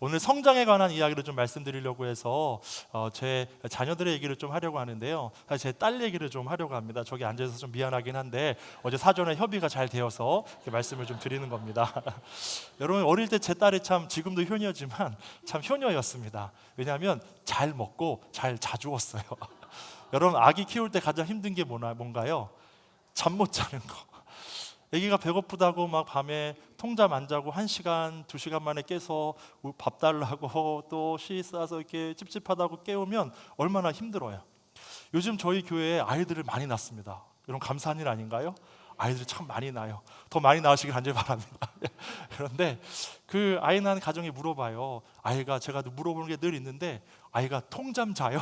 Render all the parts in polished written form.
오늘 성장에 관한 이야기를 좀 말씀드리려고 해서 제 자녀들의 얘기를 좀 하려고 하는데요. 사실 제 딸 얘기를 좀 하려고 합니다. 저기 앉아서 좀 미안하긴 한데 어제 사전에 협의가 잘 되어서 이렇게 말씀을 좀 드리는 겁니다. 여러분, 어릴 때 제 딸이 참 지금도 효녀지만 참 효녀였습니다. 왜냐하면 잘 먹고 잘 자주었어요. 여러분, 아기 키울 때 가장 힘든 게 뭔가요? 잠 못 자는 거. 아기가 배고프다고 막 밤에 통잠 안 자고 1시간, 2시간 만에 깨서 밥 달라고 또 시 싸서 이렇게 찝찝하다고 깨우면 얼마나 힘들어요. 요즘 저희 교회에 아이들을 많이 낳습니다. 여러분, 감사한 일 아닌가요? 아이들이 참 많이 낳아요. 더 많이 낳으시길 간절히 바랍니다. 그런데 그 아이 낳은 가정에 물어봐요. 아이가, 제가 물어보는 게 늘 있는데, 아이가 통잠 자요?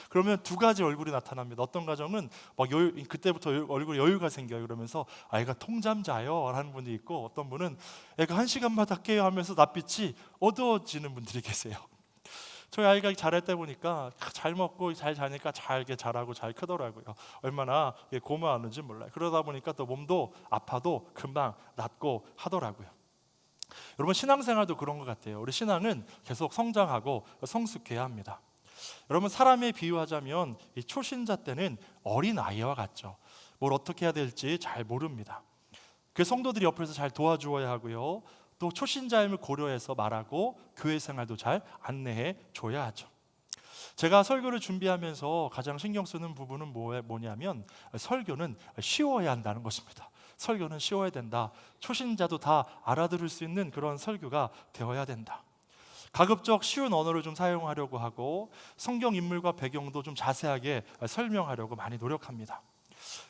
그러면 두 가지 얼굴이 나타납니다. 어떤 가정은 막 그때부터 얼굴에 여유가 생겨요. 그러면서 아이가 통잠 자요 라는 분이 있고, 어떤 분은 애가 1시간마다 깨요 하면서 낯빛이 어두워지는 분들이 계세요. 저희 아이가 자랄 때 보니까 잘 먹고 잘 자니까 잘 이렇게 자라고 잘 크더라고요. 얼마나 고마웠는지 몰라요. 그러다 보니까 또 몸도 아파도 금방 낫고 하더라고요. 여러분, 신앙생활도 그런 것 같아요. 우리 신앙은 계속 성장하고 성숙해야 합니다. 여러분, 사람에 비유하자면 이 초신자 때는 어린 아이와 같죠. 뭘 어떻게 해야 될지 잘 모릅니다. 그 성도들이 옆에서 잘 도와주어야 하고요. 또 초신자임을 고려해서 말하고 교회 생활도 잘 안내해 줘야 하죠. 제가 설교를 준비하면서 가장 신경 쓰는 부분은 뭐냐면, 설교는 쉬워야 한다는 것입니다. 설교는 쉬워야 된다. 초신자도 다 알아들을 수 있는 그런 설교가 되어야 된다. 가급적 쉬운 언어를 좀 사용하려고 하고, 성경 인물과 배경도 좀 자세하게 설명하려고 많이 노력합니다.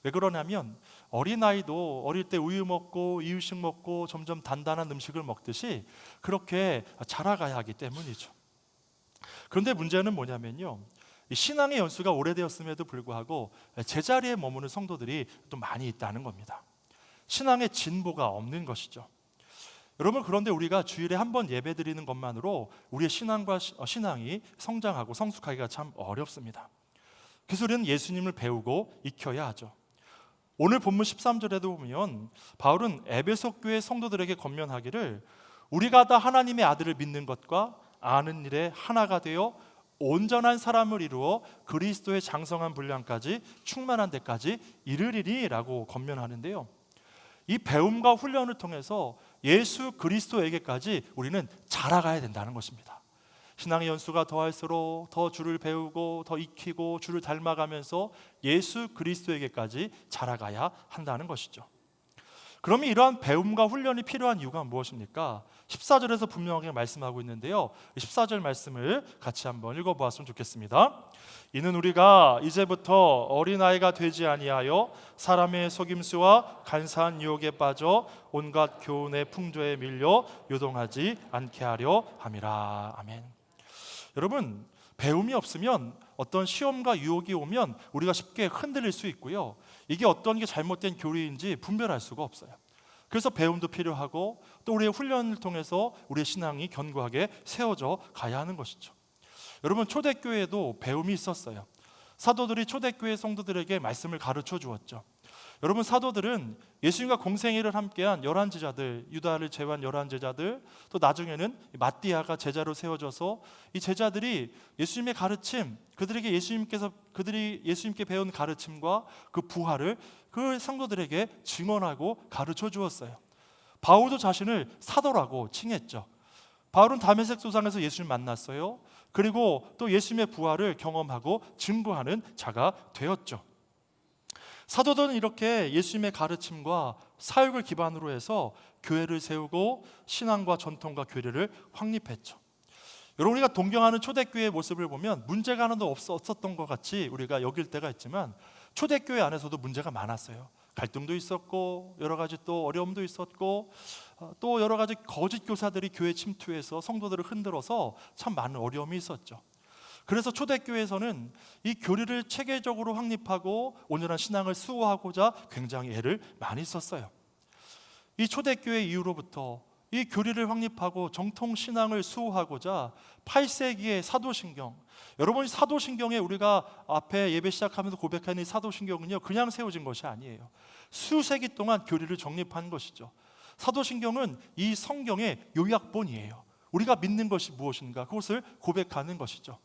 왜 그러냐면, 어린아이도 어릴 때 우유 먹고 이유식 먹고 점점 단단한 음식을 먹듯이 그렇게 자라가야 하기 때문이죠. 그런데 문제는 뭐냐면요, 이 신앙의 연수가 오래되었음에도 불구하고 제자리에 머무는 성도들이 또 많이 있다는 겁니다. 신앙의 진보가 없는 것이죠. 여러분, 그런데 우리가 주일에 한 번 예배드리는 것만으로 우리의 신앙이 성장하고 성숙하기가 참 어렵습니다. 그래서 우리는 예수님을 배우고 익혀야 하죠. 오늘 본문 13절에도 보면 바울은 에베소 교회 성도들에게 권면하기를, 우리가 다 하나님의 아들을 믿는 것과 아는 일에 하나가 되어 온전한 사람을 이루어 그리스도의 장성한 분량까지 충만한 데까지 이르리라고 권면하는데요, 이 배움과 훈련을 통해서 예수 그리스도에게까지 우리는 자라가야 된다는 것입니다. 신앙의 연수가 더할수록 더 주를 배우고 더 익히고 주를 닮아가면서 예수 그리스도에게까지 자라가야 한다는 것이죠. 그러면 이러한 배움과 훈련이 필요한 이유가 무엇입니까? 14절에서 분명하게 말씀하고 있는데요, 14절 말씀을 같이 한번 읽어보았으면 좋겠습니다. 이는 우리가 이제부터 어린아이가 되지 아니하여 사람의 속임수와 간사한 유혹에 빠져 온갖 교훈의 풍조에 밀려 요동하지 않게 하려 함이라. 아멘. 여러분, 배움이 없으면 어떤 시험과 유혹이 오면 우리가 쉽게 흔들릴 수 있고요, 이게 어떤 게 잘못된 교리인지 분별할 수가 없어요. 그래서 배움도 필요하고 또 우리의 훈련을 통해서 우리의 신앙이 견고하게 세워져 가야 하는 것이죠. 여러분, 초대교회에도 배움이 있었어요. 사도들이 초대교회 성도들에게 말씀을 가르쳐 주었죠. 여러분, 사도들은 예수님과 공생애를 함께한 11제자들, 유다를 제외한 11제자들, 또 나중에는 마띠아가 제자로 세워져서 이 제자들이 예수님의 가르침, 그들이 예수님께 배운 가르침과 그 부활을 그 성도들에게 증언하고 가르쳐 주었어요. 바울도 자신을 사도라고 칭했죠. 바울은 다메섹 소상에서 예수님을 만났어요. 그리고 또 예수님의 부활을 경험하고 증거하는 자가 되었죠. 사도들은 이렇게 예수님의 가르침과 사역을 기반으로 해서 교회를 세우고 신앙과 전통과 교리를 확립했죠. 여러분, 우리가 동경하는 초대교회의 모습을 보면 문제가 하나도 없었던 것 같이 우리가 여길 때가 있지만, 초대교회 안에서도 문제가 많았어요. 갈등도 있었고 여러 가지 또 어려움도 있었고, 또 여러 가지 거짓 교사들이 교회 침투해서 성도들을 흔들어서 참 많은 어려움이 있었죠. 그래서 초대교회에서는 이 교리를 체계적으로 확립하고 온전한 신앙을 수호하고자 굉장히 애를 많이 썼어요. 이 초대교회 이후로부터 이 교리를 확립하고 정통 신앙을 수호하고자 8세기의 사도신경, 여러분, 사도신경에 우리가 앞에 예배 시작하면서 고백하는 이 사도신경은요, 그냥 세워진 것이 아니에요. 수세기 동안 교리를 정립한 것이죠. 사도신경은 이 성경의 요약본이에요. 우리가 믿는 것이 무엇인가, 그것을 고백하는 것이죠.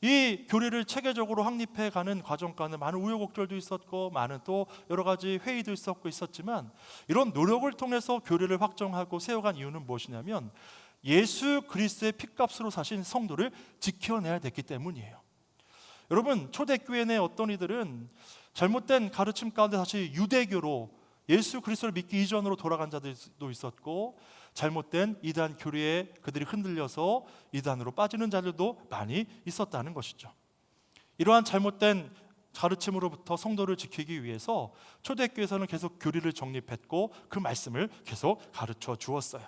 이 교리를 체계적으로 확립해가는 과정과는 많은 우여곡절도 있었고, 많은 또 여러 가지 회의도 있었지만, 이런 노력을 통해서 교리를 확정하고 세워간 이유는 무엇이냐면 예수 그리스도의 핏값으로 사신 성도를 지켜내야 됐기 때문이에요. 여러분, 초대교회 내 어떤 이들은 잘못된 가르침 가운데 다시 유대교로 예수 그리스도를 믿기 이전으로 돌아간 자들도 있었고, 잘못된 이단 교리에 그들이 흔들려서 이단으로 빠지는 자들도 많이 있었다는 것이죠. 이러한 잘못된 가르침으로부터 성도를 지키기 위해서 초대교회에서는 계속 교리를 정립했고 그 말씀을 계속 가르쳐 주었어요.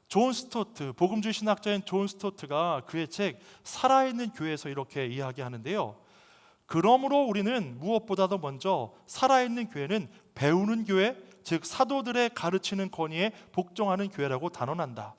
존 스토트, 복음주의 신학자인 존 스토트가 그의 책 살아있는 교회에서 이렇게 이야기하는데요. 그러므로 우리는 무엇보다도 먼저 살아있는 교회는 배우는 교회, 즉 사도들의 가르치는 권위에 복종하는 교회라고 단언한다.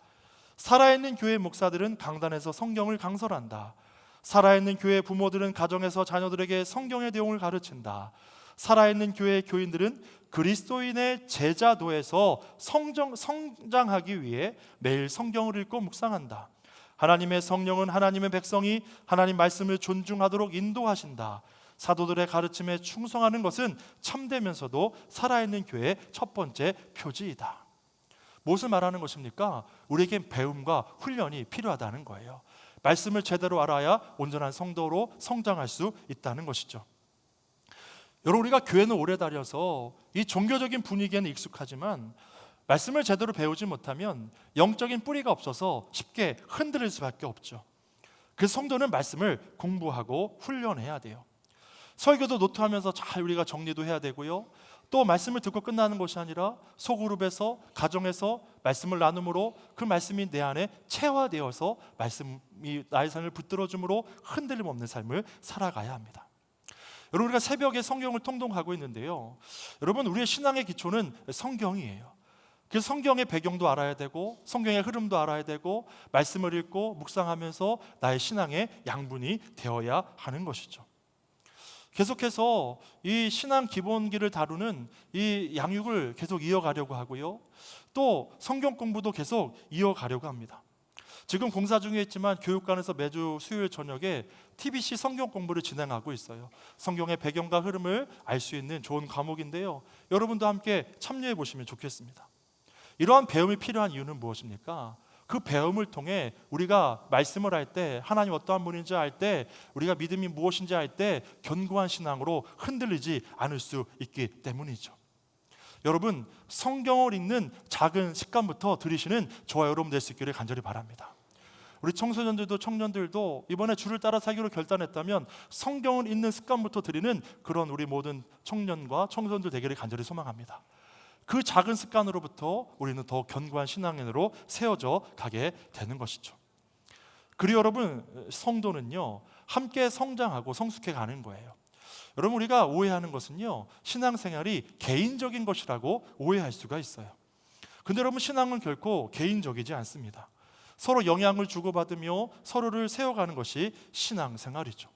살아있는 교회 목사들은 강단에서 성경을 강설한다. 살아있는 교회 부모들은 가정에서 자녀들에게 성경의 내용을 가르친다. 살아있는 교회 교인들은 그리스도인의 제자도에서 성장하기 위해 매일 성경을 읽고 묵상한다. 하나님의 성령은 하나님의 백성이 하나님 말씀을 존중하도록 인도하신다. 사도들의 가르침에 충성하는 것은 참되면서도 살아있는 교회의 첫 번째 표지이다. 무엇을 말하는 것입니까? 우리에겐 배움과 훈련이 필요하다는 거예요. 말씀을 제대로 알아야 온전한 성도로 성장할 수 있다는 것이죠. 여러분, 우리가 교회는 오래 다녀서 이 종교적인 분위기에는 익숙하지만 말씀을 제대로 배우지 못하면 영적인 뿌리가 없어서 쉽게 흔들릴 수밖에 없죠. 그래서 성도는 말씀을 공부하고 훈련해야 돼요. 설교도 노트하면서 잘 우리가 정리도 해야 되고요. 또 말씀을 듣고 끝나는 것이 아니라 소그룹에서, 가정에서 말씀을 나눔으로 그 말씀이 내 안에 체화되어서 말씀이 나의 삶을 붙들어줌으로 흔들림 없는 삶을 살아가야 합니다. 여러분, 우리가 새벽에 성경을 통독하고 있는데요. 여러분, 우리의 신앙의 기초는 성경이에요. 그래서 성경의 배경도 알아야 되고 성경의 흐름도 알아야 되고 말씀을 읽고 묵상하면서 나의 신앙의 양분이 되어야 하는 것이죠. 계속해서 이 신앙 기본기를 다루는 이 양육을 계속 이어가려고 하고요. 또 성경 공부도 계속 이어가려고 합니다. 지금 공사 중에 있지만 교육관에서 매주 수요일 저녁에 TBC 성경 공부를 진행하고 있어요. 성경의 배경과 흐름을 알 수 있는 좋은 과목인데요. 여러분도 함께 참여해 보시면 좋겠습니다. 이러한 배움이 필요한 이유는 무엇입니까? 그 배움을 통해 우리가 말씀을 할 때, 하나님 어떠한 분인지 알 때, 우리가 믿음이 무엇인지 알 때 견고한 신앙으로 흔들리지 않을 수 있기 때문이죠. 여러분, 성경을 읽는 작은 습관부터 들이시는 저와 여러분 될 수 있기를 간절히 바랍니다. 우리 청소년들도 청년들도 이번에 주를 따라 살기로 결단했다면 성경을 읽는 습관부터 들이는 그런 우리 모든 청년과 청소년들 되기를 간절히 소망합니다. 그 작은 습관으로부터 우리는 더 견고한 신앙인으로 세워져 가게 되는 것이죠. 그리고 여러분, 성도는요 함께 성장하고 성숙해 가는 거예요. 여러분, 우리가 오해하는 것은요 신앙생활이 개인적인 것이라고 오해할 수가 있어요. 근데 여러분, 신앙은 결코 개인적이지 않습니다. 서로 영향을 주고받으며 서로를 세워가는 것이 신앙생활이죠.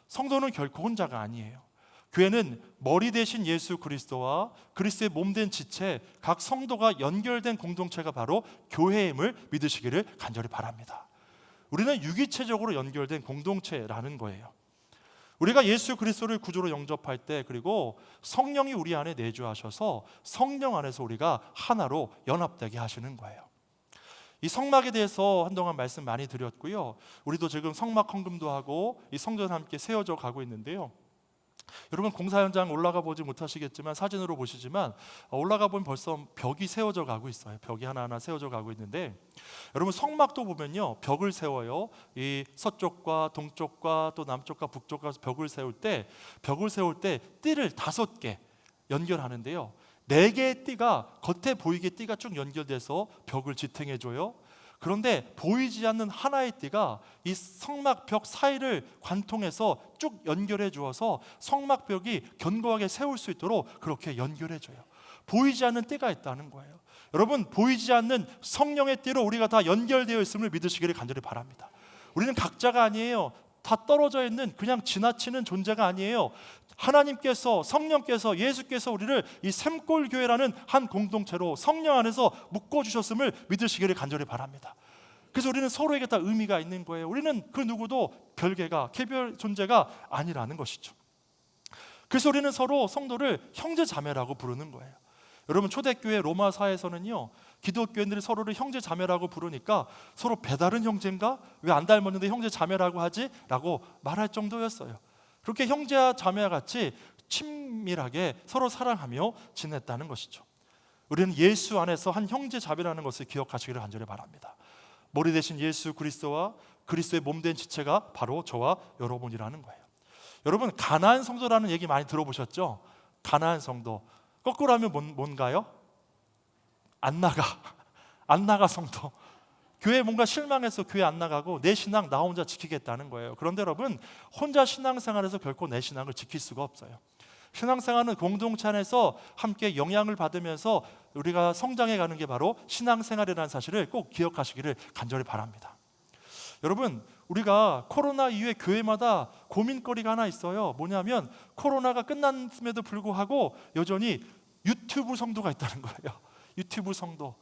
성도는 결코 혼자가 아니에요. 교회는 머리 대신 예수 그리스도와 그리스도의 몸된 지체, 각 성도가 연결된 공동체가 바로 교회임을 믿으시기를 간절히 바랍니다. 우리는 유기체적으로 연결된 공동체라는 거예요. 우리가 예수 그리스도를 구주로 영접할 때, 그리고 성령이 우리 안에 내주하셔서 성령 안에서 우리가 하나로 연합되게 하시는 거예요. 이 성막에 대해서 한동안 말씀 많이 드렸고요. 우리도 지금 성막 헌금도 하고 이 성전 함께 세워져 가고 있는데요. 여러분, 공사 현장 올라가 보지 못하시겠지만 사진으로 보시지만 올라가 보면 벌써 벽이 세워져 가고 있어요. 벽이 하나하나 세워져 가고 있는데, 여러분 성막도 보면요 벽을 세워요. 이 서쪽과 동쪽과 또 남쪽과 북쪽과 벽을 세울 때 띠를 5개 연결하는데요. 4개의 띠가 겉에 보이게 띠가 쭉 연결돼서 벽을 지탱해줘요. 그런데 보이지 않는 하나의 띠가 이 성막벽 사이를 관통해서 쭉 연결해 주어서 성막벽이 견고하게 세울 수 있도록 그렇게 연결해 줘요. 보이지 않는 띠가 있다는 거예요. 여러분, 보이지 않는 성령의 띠로 우리가 다 연결되어 있음을 믿으시기를 간절히 바랍니다. 우리는 각자가 아니에요. 다 떨어져 있는 그냥 지나치는 존재가 아니에요. 하나님께서, 성령께서, 예수께서 우리를 이 샘골교회라는 한 공동체로 성령 안에서 묶어주셨음을 믿으시기를 간절히 바랍니다. 그래서 우리는 서로에게 다 의미가 있는 거예요. 우리는 그 누구도 별개가 개별 존재가 아니라는 것이죠. 그래서 우리는 서로 성도를 형제 자매라고 부르는 거예요. 여러분, 초대교회 로마사에서는요, 기독교인들이 서로를 형제 자매라고 부르니까 서로 배다른 형제인가? 왜 안 닮았는데 형제 자매라고 하지? 라고 말할 정도였어요. 그렇게 형제와 자매와 같이 친밀하게 서로 사랑하며 지냈다는 것이죠. 우리는 예수 안에서 한 형제 자매라는 것을 기억하시기를 간절히 바랍니다. 머리 대신 예수 그리스도와 그리스도의 몸된 지체가 바로 저와 여러분이라는 거예요. 여러분, 가나안 성도라는 얘기 많이 들어보셨죠? 가나안 성도, 거꾸로 하면 뭔가요? 안 나가 성도. 교회 뭔가 실망해서 교회 안 나가고 내 신앙 나 혼자 지키겠다는 거예요. 그런데 여러분, 혼자 신앙생활에서 결코 내 신앙을 지킬 수가 없어요. 신앙생활은 공동체 안에서 함께 영향을 받으면서 우리가 성장해 가는 게 바로 신앙생활이라는 사실을 꼭 기억하시기를 간절히 바랍니다. 여러분, 우리가 코로나 이후에 교회마다 고민거리가 하나 있어요. 뭐냐면 코로나가 끝났음에도 불구하고 여전히 유튜브 성도가 있다는 거예요. 유튜브 성도.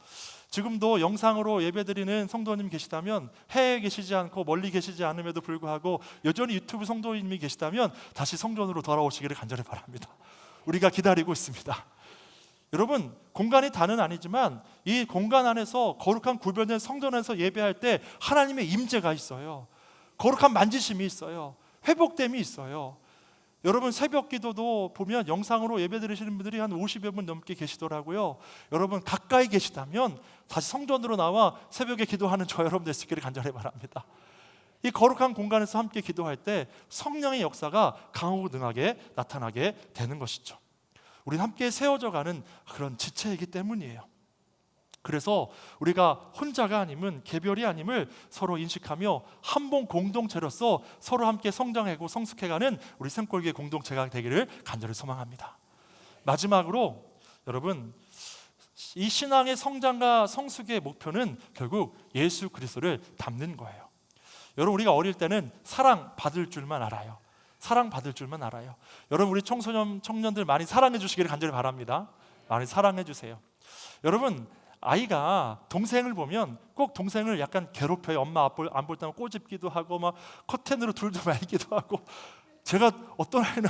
지금도 영상으로 예배드리는 성도님 계시다면, 해외에 계시지 않고 멀리 계시지 않음에도 불구하고 여전히 유튜브 성도님이 계시다면 다시 성전으로 돌아오시기를 간절히 바랍니다. 우리가 기다리고 있습니다. 여러분, 공간이 다는 아니지만 이 공간 안에서 거룩한 구별된 성전에서 예배할 때 하나님의 임재가 있어요. 거룩한 만지심이 있어요. 회복됨이 있어요. 여러분, 새벽 기도도 보면 영상으로 예배 드리시는 분들이 한 50여 분 넘게 계시더라고요. 여러분, 가까이 계시다면 다시 성전으로 나와 새벽에 기도하는 저 여러분 될 수 있기를 간절히 바랍니다. 이 거룩한 공간에서 함께 기도할 때 성령의 역사가 강하고 능하게 나타나게 되는 것이죠. 우리는 함께 세워져 가는 그런 지체이기 때문이에요. 그래서 우리가 혼자가 아님은, 개별이 아님을 서로 인식하며 한번 공동체로서 서로 함께 성장하고 성숙해가는 우리 샘골교회 공동체가 되기를 간절히 소망합니다. 마지막으로 여러분, 이 신앙의 성장과 성숙의 목표는 결국 예수 그리스도를 닮는 거예요. 여러분, 우리가 어릴 때는 사랑받을 줄만 알아요. 사랑받을 줄만 알아요. 여러분, 우리 청년들 많이 사랑해 주시기를 간절히 바랍니다. 많이 사랑해 주세요. 여러분, 아이가 동생을 보면 꼭 동생을 약간 괴롭혀요. 엄마 안 볼 때만 꼬집기도 하고 막 커튼으로 둘도 말기도 하고. 제가 어떤 아이는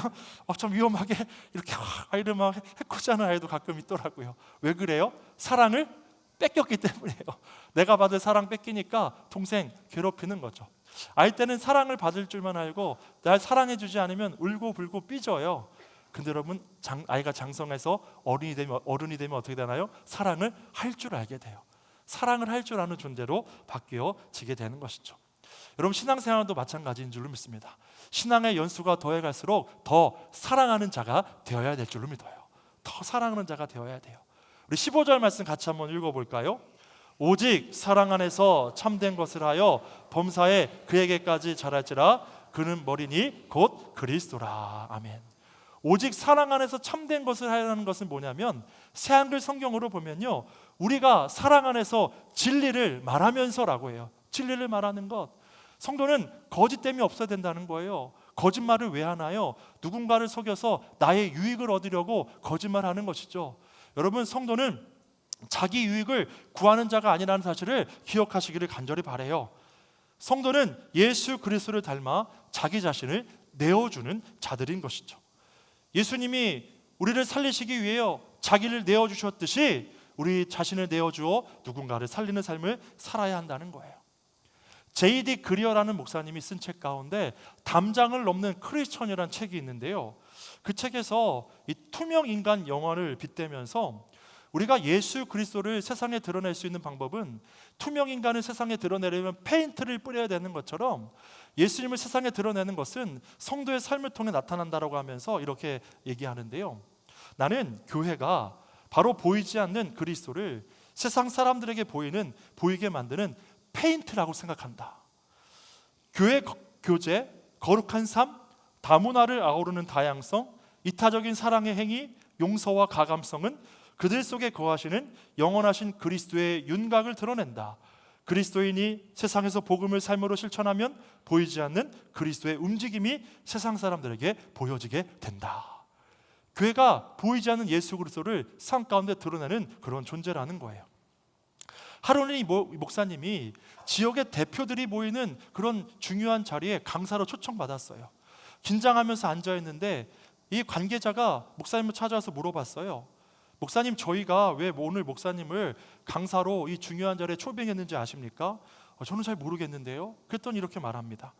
좀 위험하게 이렇게 아이를 막 해코지하는 아이도 가끔 있더라고요. 왜 그래요? 사랑을 뺏겼기 때문이에요. 내가 받을 사랑 뺏기니까 동생 괴롭히는 거죠. 아이 때는 사랑을 받을 줄만 알고 날 사랑해 주지 않으면 울고 불고 삐져요. 근데 여러분, 아이가 장성해서 어른이 되면 어떻게 되나요? 사랑을 할 줄 알게 돼요. 사랑을 할 줄 아는 존재로 바뀌어지게 되는 것이죠. 여러분, 신앙생활도 마찬가지인 줄로 믿습니다. 신앙의 연수가 더해갈수록 더 사랑하는 자가 되어야 될 줄로 믿어요. 더 사랑하는 자가 되어야 돼요. 우리 15절 말씀 같이 한번 읽어볼까요? 오직 사랑 안에서 참된 것을 하여 범사에 그에게까지 자랄지라. 그는 머리니 곧 그리스도라. 아멘. 오직 사랑 안에서 참된 것을 하라는 것은 뭐냐면, 새한글 성경으로 보면요, 우리가 사랑 안에서 진리를 말하면서라고 해요. 진리를 말하는 것. 성도는 거짓됨이 없어야 된다는 거예요. 거짓말을 왜 하나요? 누군가를 속여서 나의 유익을 얻으려고 거짓말하는 것이죠. 여러분, 성도는 자기 유익을 구하는 자가 아니라는 사실을 기억하시기를 간절히 바라요. 성도는 예수 그리스도를 닮아 자기 자신을 내어주는 자들인 것이죠. 예수님이 우리를 살리시기 위해 자기를 내어주셨듯이 우리 자신을 내어주어 누군가를 살리는 삶을 살아야 한다는 거예요. J.D. 그리어라는 목사님이 쓴 책 가운데 담장을 넘는 크리스천이라는 책이 있는데요, 그 책에서 이 투명 인간 영혼을 빗대면서 우리가 예수 그리스도를 세상에 드러낼 수 있는 방법은, 투명 인간을 세상에 드러내려면 페인트를 뿌려야 되는 것처럼 예수님을 세상에 드러내는 것은 성도의 삶을 통해 나타난다라고 하면서 이렇게 얘기하는데요, 나는 교회가 바로 보이지 않는 그리스도를 세상 사람들에게 보이게 만드는 페인트라고 생각한다. 교회 교제, 거룩한 삶, 다문화를 아우르는 다양성, 이타적인 사랑의 행위, 용서와 가감성은 그들 속에 거하시는 영원하신 그리스도의 윤곽을 드러낸다. 그리스도인이 세상에서 복음을 삶으로 실천하면 보이지 않는 그리스도의 움직임이 세상 사람들에게 보여지게 된다. 교회가 보이지 않는 예수 그리스도를 삶 가운데 드러내는 그런 존재라는 거예요. 하루는 이 목사님이 지역의 대표들이 모이는 그런 중요한 자리에 강사로 초청받았어요. 긴장하면서 앉아있는데 이 관계자가 목사님을 찾아와서 물어봤어요. 목사님, 저희가 왜 오늘 목사님을 강사로 이 중요한 자리에 초빙했는지 아십니까? 저는 잘 모르겠는데요. 그랬더니 이렇게 말합니다.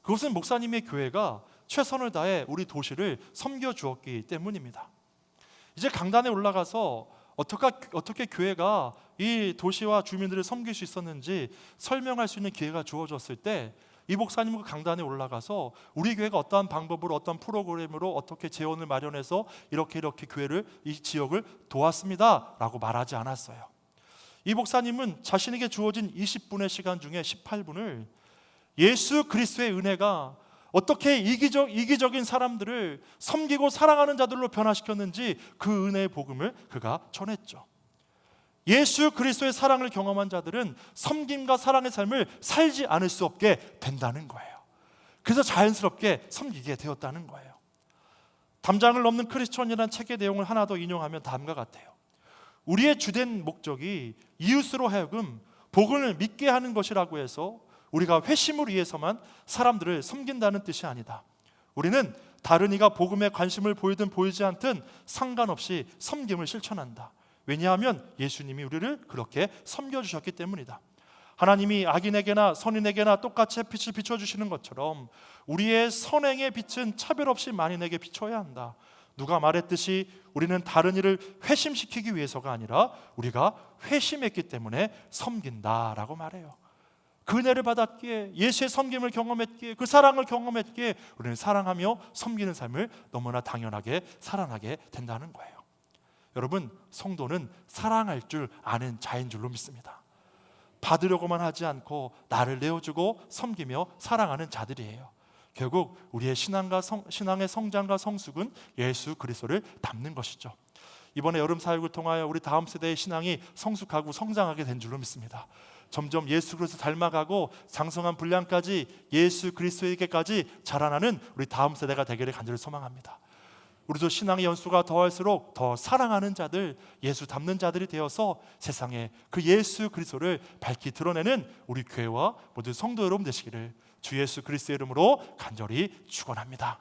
그것은 목사님의 교회가 최선을 다해 우리 도시를 섬겨주었기 때문입니다. 이제 강단에 올라가서 어떻게 교회가 이 도시와 주민들을 섬길 수 있었는지 설명할 수 있는 기회가 주어졌을 때 이 목사님은 강단에 올라가서 우리 교회가 어떠한 방법으로 어떤 프로그램으로 어떻게 재원을 마련해서 이렇게 교회를 이 지역을 도왔습니다 라고 말하지 않았어요. 이 목사님은 자신에게 주어진 20분의 시간 중에 18분을 예수 그리스도의 은혜가 어떻게 이기적인 사람들을 섬기고 사랑하는 자들로 변화시켰는지 그 은혜의 복음을 그가 전했죠. 예수 그리스도의 사랑을 경험한 자들은 섬김과 사랑의 삶을 살지 않을 수 없게 된다는 거예요. 그래서 자연스럽게 섬기게 되었다는 거예요. 담장을 넘는 크리스천이라는 책의 내용을 하나 더 인용하면 다음과 같아요. 우리의 주된 목적이 이웃으로 하여금 복음을 믿게 하는 것이라고 해서 우리가 회심을 위해서만 사람들을 섬긴다는 뜻이 아니다. 우리는 다른 이가 복음에 관심을 보이든 보이지 않든 상관없이 섬김을 실천한다. 왜냐하면 예수님이 우리를 그렇게 섬겨주셨기 때문이다. 하나님이 악인에게나 선인에게나 똑같이 햇빛을 비춰주시는 것처럼 우리의 선행의 빛은 차별 없이 만인에게 비춰야 한다. 누가 말했듯이 우리는 다른 이를 회심시키기 위해서가 아니라 우리가 회심했기 때문에 섬긴다라고 말해요. 그 은혜를 받았기에, 예수의 섬김을 경험했기에, 그 사랑을 경험했기에 우리는 사랑하며 섬기는 삶을 너무나 당연하게 살아나게 된다는 거예요. 여러분, 성도는 사랑할 줄 아는 자인 줄로 믿습니다. 받으려고만 하지 않고 나를 내어주고 섬기며 사랑하는 자들이에요. 결국 우리의 신앙의 성장과 성숙은 예수 그리스도를 닮는 것이죠. 이번에 여름 사역을 통하여 우리 다음 세대의 신앙이 성숙하고 성장하게 된 줄로 믿습니다. 점점 예수 그리스도 닮아가고 장성한 분량까지 예수 그리스도에게까지 자라나는 우리 다음 세대가 되기를 간절히 소망합니다. 우리도 신앙의 연수가 더할수록 더 사랑하는 자들, 예수 닮는 자들이 되어서 세상에 그 예수 그리스도를 밝히 드러내는 우리 교회와 모든 성도 여러분 되시기를 주 예수 그리스도의 이름으로 간절히 축원합니다.